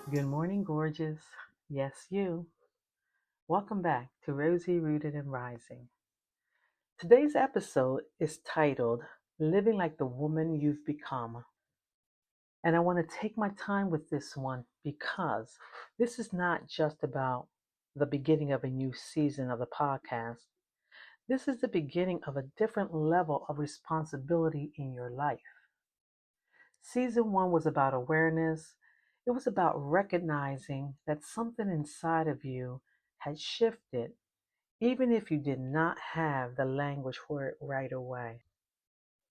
Good morning, gorgeous. Yes, you. Welcome back to Rosie Rooted and Rising. Today's episode is titled Living Like the Woman You've Become. And I want to take my time with this one because this is not just about the beginning of a new season of the podcast. This is the beginning of a different level of responsibility in your life. Season one was about awareness. It was about recognizing that something inside of you had shifted, even if you did not have the language for it right away.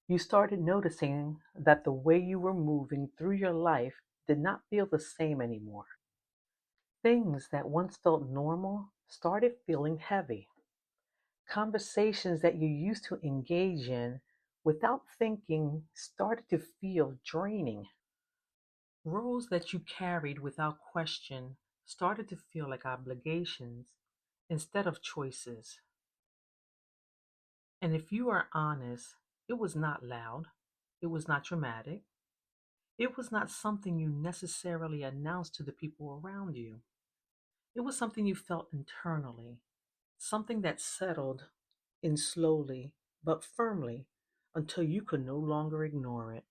You started noticing that the way you were moving through your life did not feel the same anymore. Things that once felt normal started feeling heavy. Conversations that you used to engage in without thinking started to feel draining. Roles that you carried without question started to feel like obligations instead of choices. And if you are honest, it was not loud, it was not dramatic, it was not something you necessarily announced to the people around you. It was something you felt internally, something that settled in slowly but firmly until you could no longer ignore it.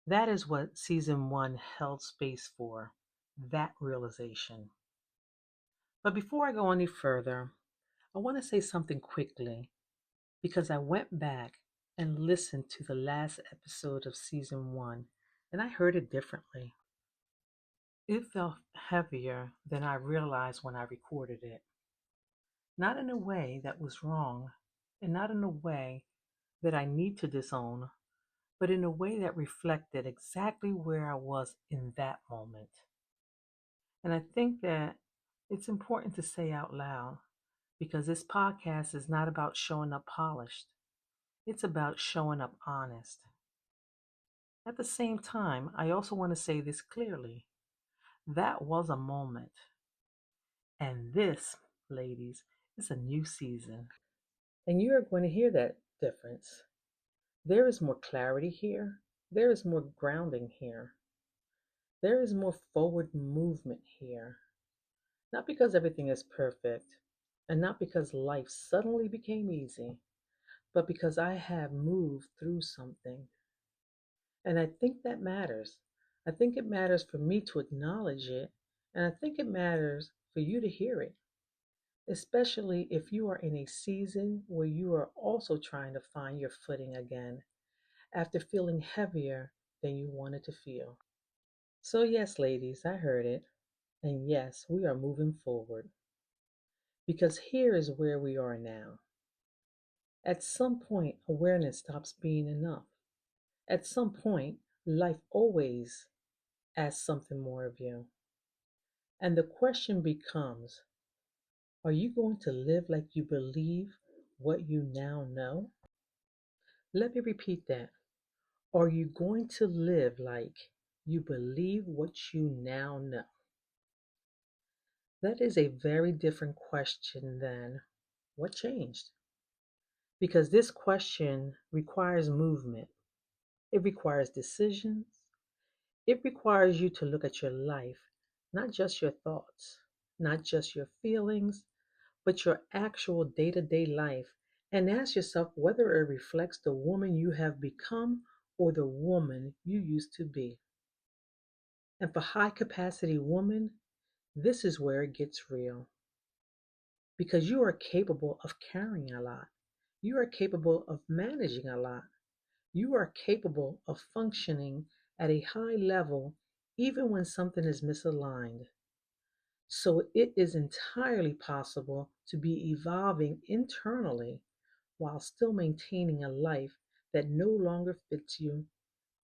That is what season one held space for, that realization. But before I go any further, I want to say something quickly because I went back and listened to the last episode of season one and I heard it differently. It felt heavier than I realized when I recorded it. Not in a way that was wrong and not in a way that I need to disown, but in a way that reflected exactly where I was in that moment. And I think that it's important to say out loud because this podcast is not about showing up polished, it's about showing up honest. At the same time, I also want to say this clearly. That was a moment. And this, ladies, is a new season. And you are going to hear that difference. There is more clarity here. There is more grounding here. There is more forward movement here. Not because everything is perfect, and not because life suddenly became easy, but because I have moved through something. And I think that matters. I think it matters for me to acknowledge it, and I think it matters for you to hear it, especially if you are in a season where you are also trying to find your footing again after feeling heavier than you wanted to feel. So, yes, ladies, I heard it. And yes, we are moving forward because here is where we are now. At some point, awareness stops being enough. At some point, life always asks something more of you. And the question becomes, are you going to live like you believe what you now know? Let me repeat that. Are you going to live like you believe what you now know? That is a very different question than what changed? Because this question requires movement, it requires decisions, it requires you to look at your life, not just your thoughts, not just your feelings, but your actual day to day life, and ask yourself whether it reflects the woman you have become or the woman you used to be. And for high capacity women, this is where it gets real because you are capable of carrying a lot. You are capable of managing a lot. You are capable of functioning at a high level even when something is misaligned. So it is entirely possible to be evolving internally while still maintaining a life that no longer fits you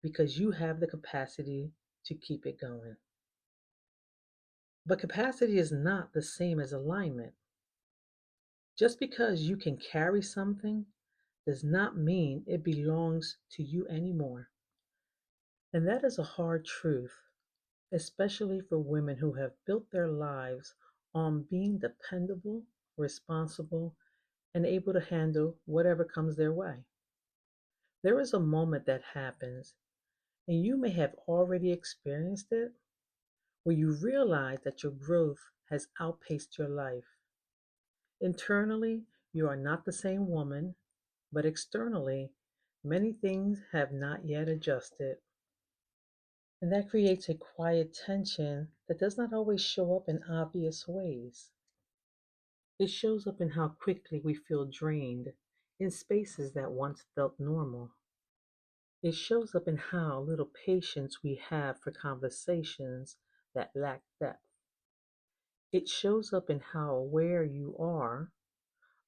because you have the capacity to keep it going. But capacity is not the same as alignment. Just because you can carry something does not mean it belongs to you anymore. And that is a hard truth, especially for women who have built their lives on being dependable, responsible, and able to handle whatever comes their way. There is a moment that happens, and you may have already experienced it, where you realize that your growth has outpaced your life. Internally, you are not the same woman, but externally, many things have not yet adjusted. And that creates a quiet tension that does not always show up in obvious ways. It shows up in how quickly we feel drained in spaces that once felt normal. It shows up in how little patience we have for conversations that lack depth. It shows up in how aware you are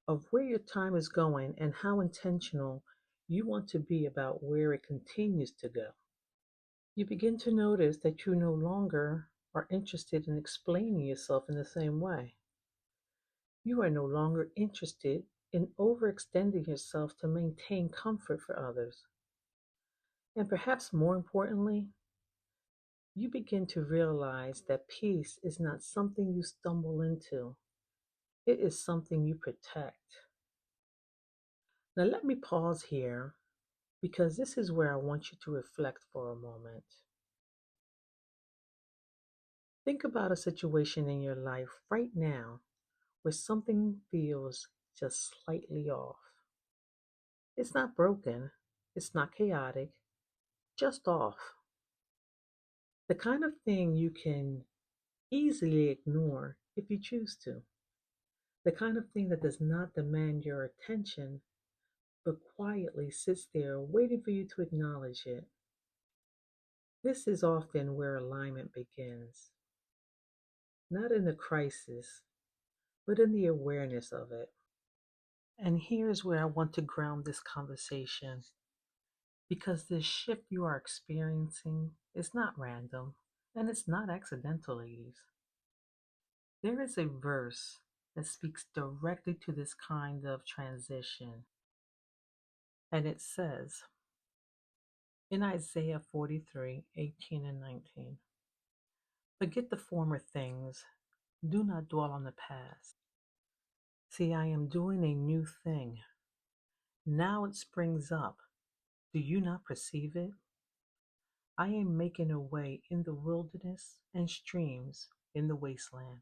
of where your time is going and how intentional you want to be about where it continues to go. You begin to notice that you no longer are interested in explaining yourself in the same way. You are no longer interested in overextending yourself to maintain comfort for others. And perhaps more importantly, you begin to realize that peace is not something you stumble into, it is something you protect. Now, let me pause here because this is where I want you to reflect for a moment. Think about a situation in your life right now where something feels just slightly off. It's not broken, it's not chaotic, just off. The kind of thing you can easily ignore if you choose to. The kind of thing that does not demand your attention but quietly sits there waiting for you to acknowledge it. This is often where alignment begins, not in the crisis, but in the awareness of it. And here's where I want to ground this conversation because this shift you are experiencing is not random and it's not accidental, ladies. There is a verse that speaks directly to this kind of transition, and it says in Isaiah 43:18 and 19, forget the former things, do not dwell on the past. See, I am doing a new thing. Now it springs up. Do you not perceive it? I am making a way in the wilderness and streams in the wasteland.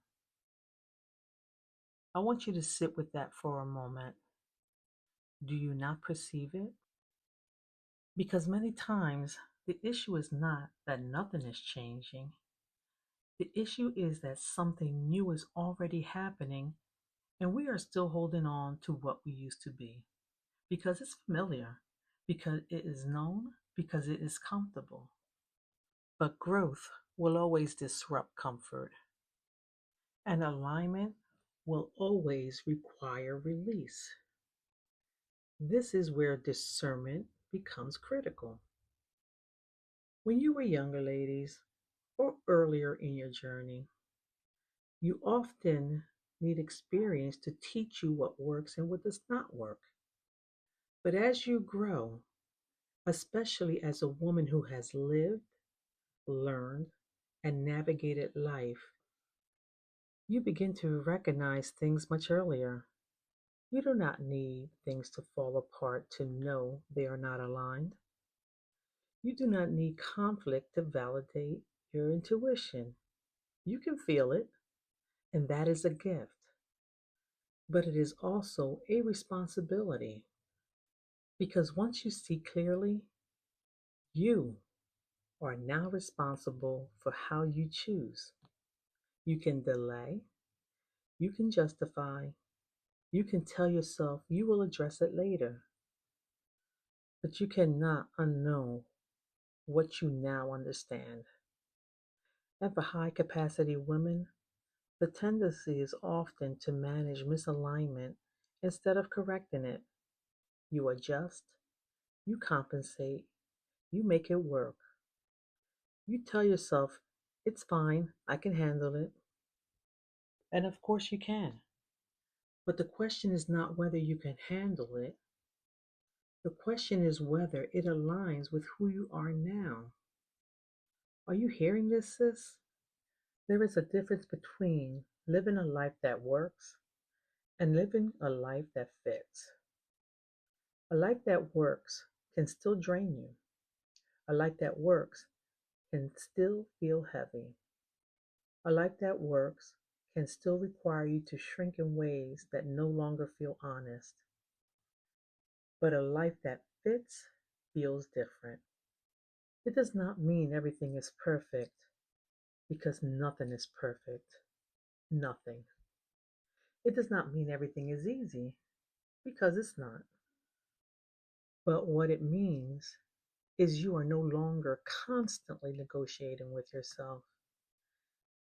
I want you to sit with that for a moment. Do you not perceive it? Because many times the issue is not that nothing is changing. The issue is that something new is already happening and we are still holding on to what we used to be because it's familiar, because it is known, because it is comfortable. But growth will always disrupt comfort, and alignment will always require release. This is where discernment becomes critical. When you were younger, ladies, or earlier in your journey, you often need experience to teach you what works and what does not work. But as you grow, especially as a woman who has lived, learned, and navigated life, you begin to recognize things much earlier. You do not need things to fall apart to know they are not aligned. You do not need conflict to validate your intuition. You can feel it, and that is a gift, but it is also a responsibility because once you see clearly, you are now responsible for how you choose. You can delay, you can justify, you can tell yourself you will address it later, but you cannot unknow what you now understand. And for high capacity women, the tendency is often to manage misalignment instead of correcting it. You adjust, you compensate, you make it work. You tell yourself, it's fine, I can handle it. And of course you can. But the question is not whether you can handle it. The question is whether it aligns with who you are now. Are you hearing this, sis? There is a difference between living a life that works and living a life that fits. A life that works can still drain you. A life that works can still feel heavy. A life that works can still require you to shrink in ways that no longer feel honest, but a life that fits feels different. It does not mean everything is perfect because nothing is perfect. Nothing. It does not mean everything is easy because it's not. But what it means is you are no longer constantly negotiating with yourself.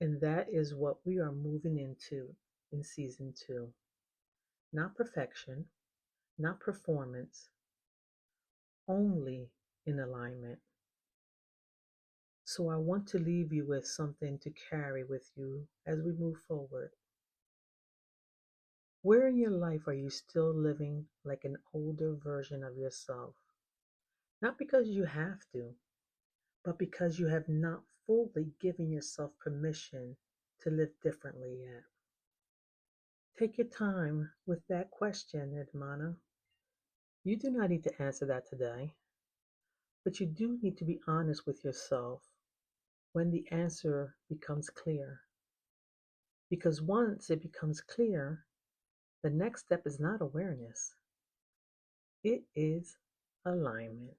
And that is what we are moving into in season two. Not perfection, not performance, only in alignment. So I want to leave you with something to carry with you as we move forward. Where in your life are you still living like an older version of yourself? Not because you have to, but because you have not fully given yourself permission to live differently yet. Take your time with that question, Edmana. You do not need to answer that today, but you do need to be honest with yourself when the answer becomes clear. Because once it becomes clear, the next step is not awareness, it is alignment.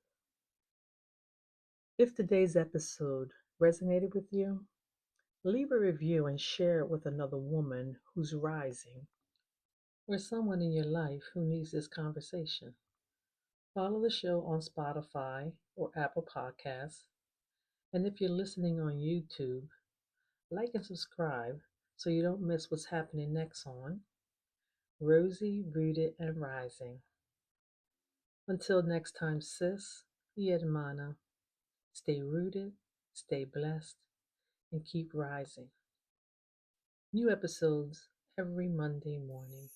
If today's episode resonated with you, leave a review and share it with another woman who's rising or someone in your life who needs this conversation. Follow the show on Spotify or Apple Podcasts. And if you're listening on YouTube, like and subscribe so you don't miss what's happening next on Rosie, Rooted and Rising. Until next time, sis y hermana, stay rooted, stay blessed, and keep rising. New episodes every Monday morning.